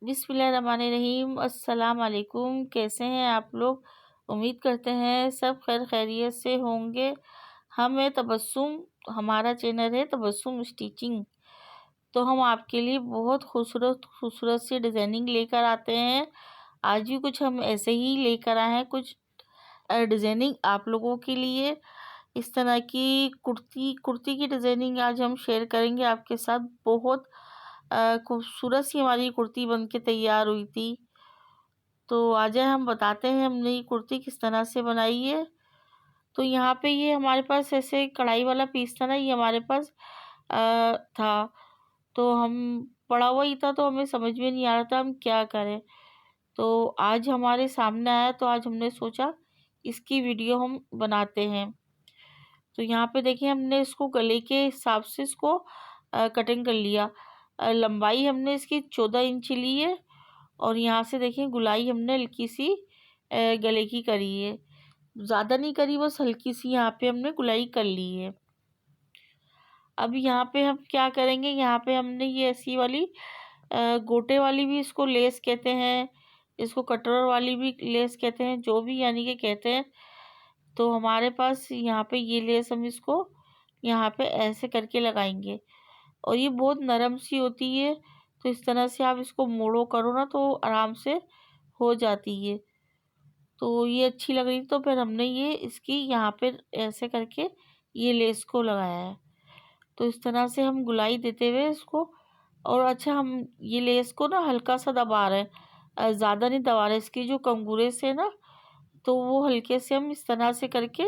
बिस्मिल्लाहिर्रहमानिर्रहीम। अस्सलाम वालेकुम। कैसे हैं आप लोग? उम्मीद करते हैं सब खैर खैरियत से होंगे। हम है तबस्सुम, हमारा चैनल है तबस्सुम स्टिचिंग। तो हम आपके लिए बहुत खूबसूरत खूबसूरत सी डिज़ाइनिंग लेकर आते हैं। आज भी कुछ हम ऐसे ही लेकर आए हैं, कुछ डिज़ाइनिंग आप लोगों के लिए। इस तरह की कुर्ती की डिज़ाइनिंग आज हम शेयर करेंगे आपके साथ। बहुत खूबसूरत सी हमारी कुर्ती बन के तैयार हुई थी। तो आज हम बताते हैं हमने ये कुर्ती किस तरह से बनाई है। तो यहाँ पे ये हमारे पास ऐसे कढ़ाई वाला पीस था ना, ये हमारे पास था। तो हम पड़ा हुआ ही था, तो हमें समझ में नहीं आ रहा था हम क्या करें। तो आज हमारे सामने आया, तो आज हमने सोचा इसकी वीडियो हम बनाते हैं। तो यहाँ पे देखिए हमने इसको गले के हिसाब से इसको कटिंग कर लिया। लंबाई हमने इसकी 14 इंच ली है और यहाँ से देखिए गुलाई हमने हल्की सी गले की करी है, ज़्यादा नहीं करी, बस हल्की सी यहाँ पे हमने गुलाई कर ली है। अब यहाँ पे हम क्या करेंगे, यहाँ पे हमने ये ऐसी वाली गोटे वाली भी इसको लेस कहते हैं, इसको कटोर वाली भी लेस कहते हैं, जो भी यानी कि कहते हैं। तो हमारे पास यहाँ पे ये लेस हम इसको यहाँ पे ऐसे करके लगाएंगे और ये बहुत नरम सी होती है। तो इस तरह से आप इसको मोड़ो करो ना तो आराम से हो जाती है। तो ये अच्छी लग रही, तो फिर हमने ये इसकी यहाँ पे ऐसे करके ये लेस को लगाया है। तो इस तरह से हम गुलाई देते हुए इसको, और अच्छा हम ये लेस को ना हल्का सा दबा रहे हैं, ज़्यादा नहीं दबा रहे। इसकी जो कंगूरे से ना, तो वो हल्के से हम इस तरह से करके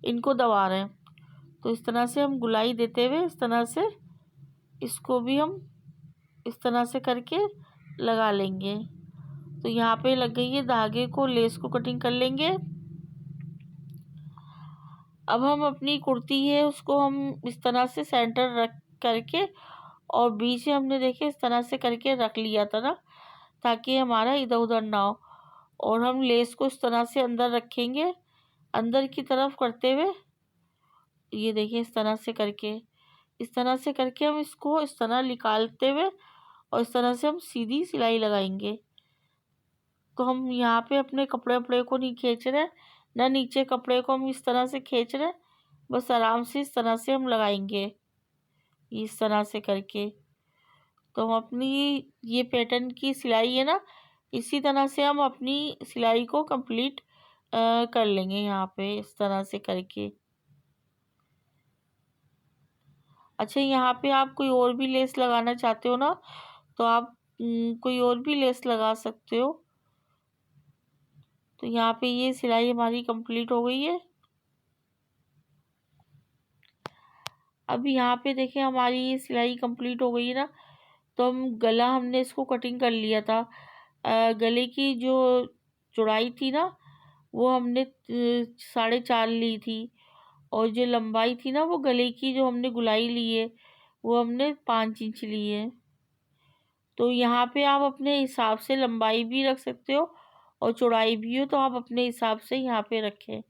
इनको दबा रहे हैं। तो इस तरह से हम गुलाई देते हुए इस तरह से इसको भी हम इस तरह से करके लगा लेंगे। तो यहाँ पे लग गई है, धागे को लेस को कटिंग कर लेंगे। अब हम अपनी कुर्ती है उसको हम इस तरह से सेंटर रख करके, और बीच में हमने देखिए इस तरह से करके रख लिया था ना, ताकि हमारा इधर उधर ना हो। और हम लेस को इस तरह से अंदर रखेंगे, अंदर की तरफ करते हुए, ये देखिए इस तरह से करके हम इसको इस तरह निकालते हुए और इस तरह से हम सीधी सिलाई लगाएंगे। तो हम यहाँ पे अपने कपड़े को नहीं खींच रहे, ना नीचे कपड़े को हम इस तरह से खींच रहे, बस आराम से इस तरह से हम लगाएंगे इस तरह से करके। तो हम अपनी ये पैटर्न की सिलाई है ना, इसी तरह से हम अपनी सिलाई को कंप्लीट कर लेंगे यहाँ पे इस तरह से करके। अच्छा, यहाँ पे आप कोई और भी लेस लगाना चाहते हो ना, तो आप कोई और भी लेस लगा सकते हो। तो यहाँ पे ये सिलाई हमारी कंप्लीट हो गई है। अब यहाँ पे देखिए हमारी ये सिलाई कंप्लीट हो गई है ना, तो गला हमने इसको कटिंग कर लिया था। गले की जो चौड़ाई थी ना, वो हमने 4.5 ली थी, और जो लंबाई थी ना, वो गले की जो हमने गुलाई ली है वो हमने 5 इंच ली है। तो यहाँ पे आप अपने हिसाब से लंबाई भी रख सकते हो और चौड़ाई भी हो, तो आप अपने हिसाब से यहाँ पे रखें।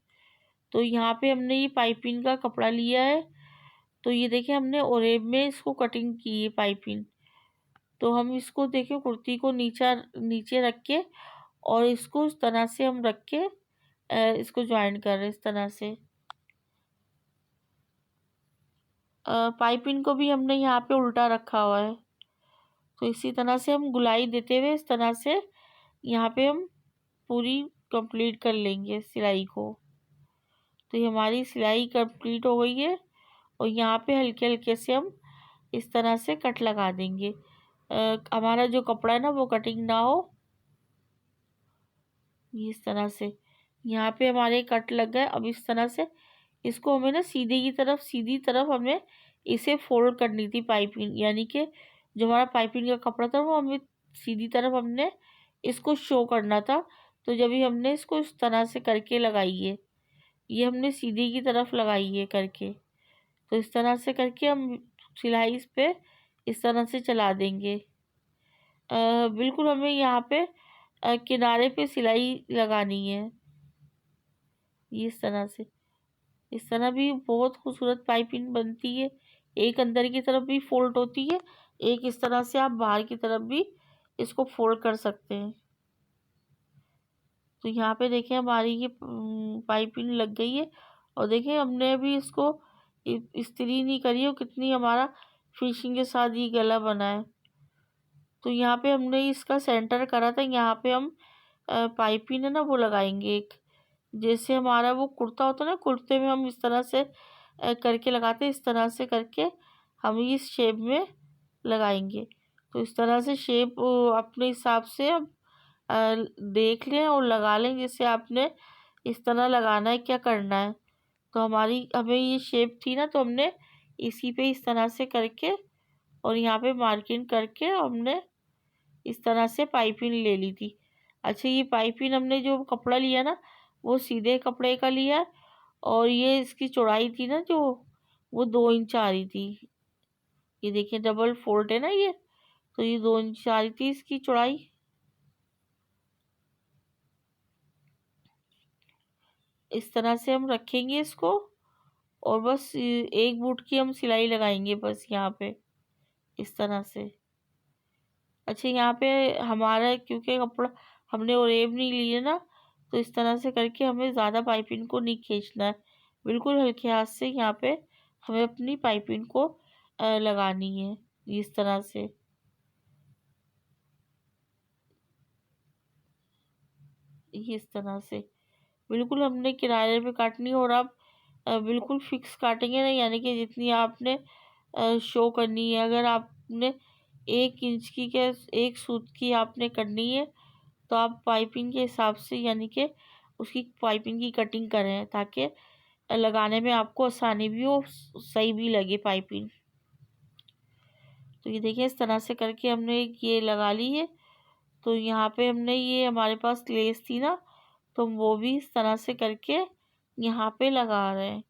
तो यहाँ पे हमने ये पाइपिंग का कपड़ा लिया है। तो ये देखिए हमने ओरेब में इसको कटिंग की है पाइपिंग। तो हम इसको देखिए कुर्ती को नीचे रख के, और इसको इस तरह से हम रख के इसको ज्वाइन कर रहे हैं इस तरह से। पाइपिंग को भी हमने यहाँ पे उल्टा रखा हुआ है। तो इसी तरह से हम गुलाई देते हुए इस तरह से यहाँ पे हम पूरी कंप्लीट कर लेंगे सिलाई को। तो ये हमारी सिलाई कंप्लीट हो गई है, और यहाँ पे हल्के हल्के से हम इस तरह से कट लगा देंगे। हमारा जो कपड़ा है ना वो कटिंग ना हो, इस तरह से यहाँ पे हमारे कट लग गए। अब इस तरह से इसको हमें ना सीधी तरफ हमें इसे फोल्ड करनी थी पाइपिंग, यानी कि जो हमारा पाइपिंग का कपड़ा था वो हमें सीधी तरफ हमने इसको शो करना था। तो जब भी हमने इसको इस तरह से करके लगाई है, ये हमने सीधी की तरफ लगाई है करके। तो इस तरह से करके हम सिलाई इस पे इस तरह से चला देंगे। बिल्कुल हमें यहाँ पे किनारे पे सिलाई लगानी है इस तरह से। इस तरह भी बहुत खूबसूरत पाइपिंग बनती है। एक अंदर की तरफ भी फोल्ड होती है, एक इस तरह से आप बाहर की तरफ भी इसको फोल्ड कर सकते हैं। तो यहाँ पे देखिए हमारी ये पाइपिंग लग गई है। और देखिए हमने अभी इसको इस्त्री नहीं करी है, कितनी हमारा फिनिशिंग के साथ ये गला बना है। तो यहाँ पे हमने इसका सेंटर करा था, यहाँ पे हम पाइपिंग है ना वो लगाएंगे एक, जैसे हमारा वो कुर्ता होता है ना, कुर्ते में हम इस तरह से करके लगाते हैं, इस तरह से करके हम इस शेप में लगाएंगे। तो इस तरह से शेप अपने हिसाब से अब देख लें और लगा लें, जैसे आपने इस तरह लगाना है, क्या करना है। तो हमें ये शेप थी ना, तो हमने इसी पे इस तरह से करके और यहाँ पे मार्किंग करके हमने इस तरह से पाइपिंग ले ली थी। अच्छा, ये पाइपिंग हमने जो कपड़ा लिया ना वो सीधे कपड़े का लिया, और ये इसकी चौड़ाई थी ना जो, वो 2 इंच आ रही थी। ये देखिए डबल फोल्ड है ना ये, तो ये 2 इंच आ रही थी इसकी चौड़ाई। इस तरह से हम रखेंगे इसको, और बस एक बूट की हम सिलाई लगाएंगे बस यहाँ पे इस तरह से। अच्छा, यहाँ पे हमारा क्योंकि कपड़ा हमने ओरेब नहीं लिए ना, तो इस तरह से करके हमें ज़्यादा पाइपिंग को नहीं खींचना है, बिल्कुल हल्के हाथ से यहाँ पे हमें अपनी पाइपिंग को लगानी है इस तरह से। ये इस तरह से बिल्कुल हमने किनारे पे काटनी है, और आप बिल्कुल फिक्स काटेंगे ना, यानी कि जितनी आपने शो करनी है। अगर आपने 1 इंच की क्या 1 सूत की आपने करनी है, तो आप पाइपिंग के हिसाब से यानी कि उसकी पाइपिंग की कटिंग करें, ताकि लगाने में आपको आसानी भी हो, सही भी लगे पाइपिंग। तो ये देखिए इस तरह से करके हमने ये लगा ली है। तो यहाँ पे हमने ये हमारे पास लेस थी ना, तो हम वो भी इस तरह से करके यहाँ पे लगा रहे हैं।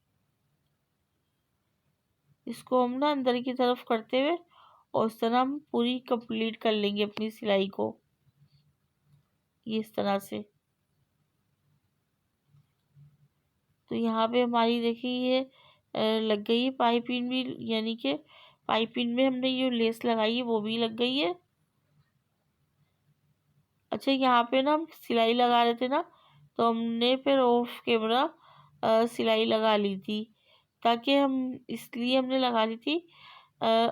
इसको हम ना अंदर की तरफ करते हुए और इस तरह हम पूरी कंप्लीट कर लेंगे अपनी सिलाई को, ये इस तरह से। तो यहाँ पे हमारी देखिए ये लग गई है पाइपिंग भी, यानी कि पाइपिंग में हमने ये लेस लगाई है वो भी लग गई है। अच्छा, यहाँ पे ना हम सिलाई लगा रहे थे ना, तो हमने फिर ऑफ कैमरा सिलाई लगा ली थी, ताकि हम इसलिए हमने लगा ली थी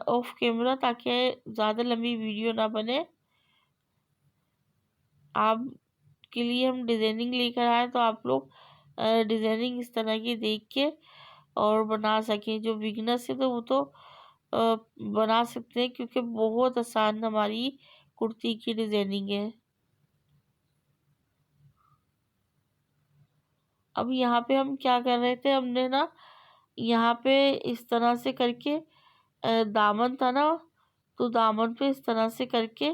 ऑफ कैमरा, ताकि ज़्यादा लंबी वीडियो ना बने। आपके लिए हम डिज़ाइनिंग लेकर आए, तो आप लोग डिज़ाइनिंग इस तरह की देख के और बना सकें। जो बिगनर्स है तो वो तो बना सकते हैं, क्योंकि बहुत आसान हमारी कुर्ती की डिज़ाइनिंग है। अब यहाँ पे हम क्या कर रहे थे, हमने ना यहाँ पे इस तरह से करके दामन था ना, तो दामन पे इस तरह से करके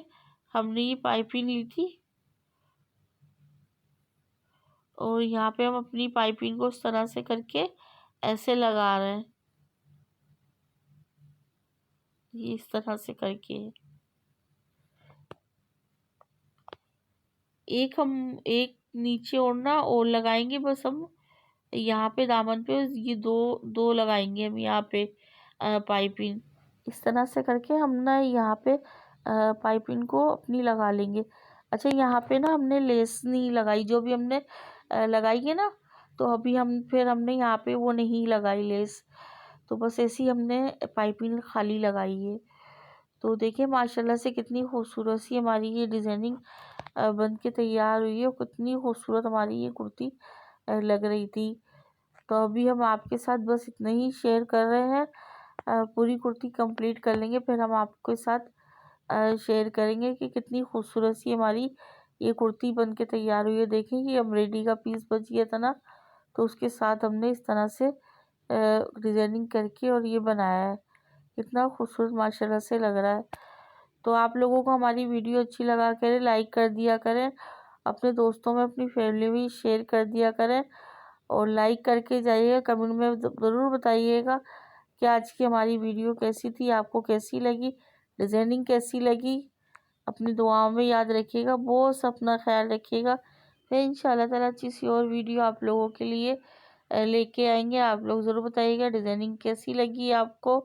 हमने ये पाइपिंग ली थी, और यहाँ पे हम अपनी पाइपिंग को इस तरह से करके ऐसे लगा रहे हैं, ये इस तरह से करके। एक नीचे और ना और लगाएंगे, बस हम यहाँ पे दामन पे ये दो दो लगाएंगे हम यहाँ पे पाइपिंग। इस तरह से करके हम ना यहाँ पे पाइपिंग को अपनी लगा लेंगे। अच्छा, यहाँ पे ना हमने लेस नहीं लगाई, जो भी हमने लगाई है ना, तो अभी हमने यहाँ पे वो नहीं लगाई लेस, तो बस ऐसी हमने पाइपिंग खाली लगाई है। तो देखिए माशाल्लाह से कितनी खूबसूरत सी हमारी ये डिज़ाइनिंग बन के तैयार हुई है, और कितनी खूबसूरत हमारी ये कुर्ती लग रही थी। तो अभी हम आपके साथ बस इतना ही शेयर कर रहे हैं, पूरी कुर्ती कंप्लीट कर लेंगे फिर हम आपके साथ शेयर करेंगे कि कितनी खूबसूरत सी हमारी ये कुर्ती बन के तैयार हुई है। देखें ये एम्ब्रॉयडरी का पीस बच गया था ना, तो उसके साथ हमने इस तरह से डिज़ाइनिंग करके और ये बनाया है, कितना खूबसूरत माशाल्लाह से लग रहा है। तो आप लोगों को हमारी वीडियो अच्छी लगा करें, लाइक कर दिया करें, अपने दोस्तों में अपनी फैमिली में शेयर कर दिया करें, और लाइक करके जाइएगा। कमेंट में ज़रूर बताइएगा कि आज की हमारी वीडियो कैसी थी, आपको कैसी लगी, डिज़ाइनिंग कैसी लगी। अपनी दुआओं में याद रखिएगा, बहुत अपना ख्याल रखिएगा। फिर इंशाल्लाह ताला अच्छी सी और वीडियो आप लोगों के लिए लेके आएंगे। आप लोग ज़रूर बताइएगा डिज़ाइनिंग कैसी लगी आपको।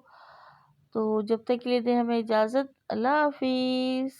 तो जब तक के लिए दें हमें इजाज़त, अल्लाह हाफिज़।